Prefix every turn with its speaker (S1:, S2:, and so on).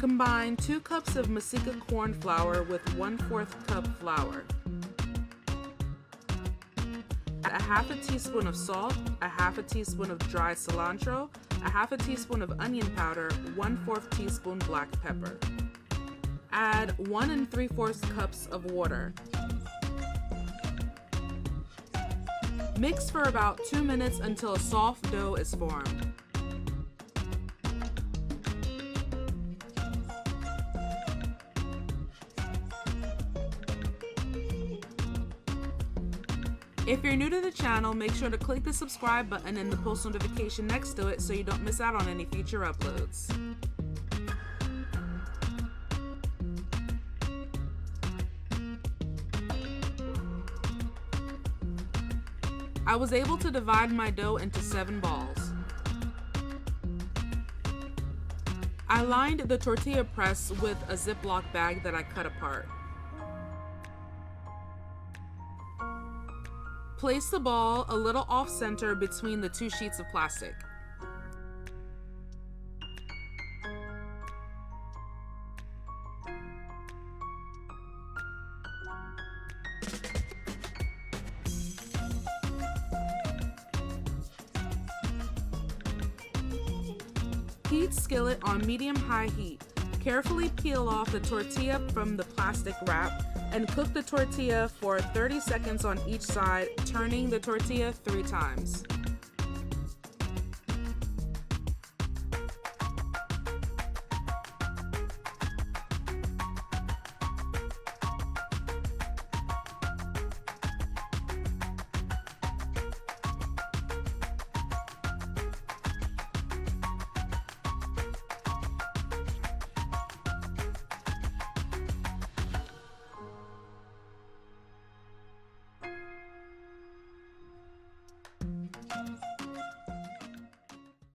S1: Combine 2 cups of Maseca corn flour with 1/4 cup flour. Add a half a teaspoon of salt, a half a teaspoon of dry cilantro, a half a teaspoon of onion powder, 1/4 teaspoon black pepper. Add 1 3/4 cups of water. Mix for about 2 minutes until a soft dough is formed. If you're new to the channel, make sure to click the subscribe button and the post notification next to it so you don't miss out on any future uploads. I was able to divide my dough into 7 balls. I lined the tortilla press with a Ziploc bag that I cut apart. Place the ball a little off-center between the 2 sheets of plastic. Heat skillet on medium-high heat. Carefully peel off the tortilla from the plastic wrap and cook the tortilla for 30 seconds on each side, turning the tortilla 3 times.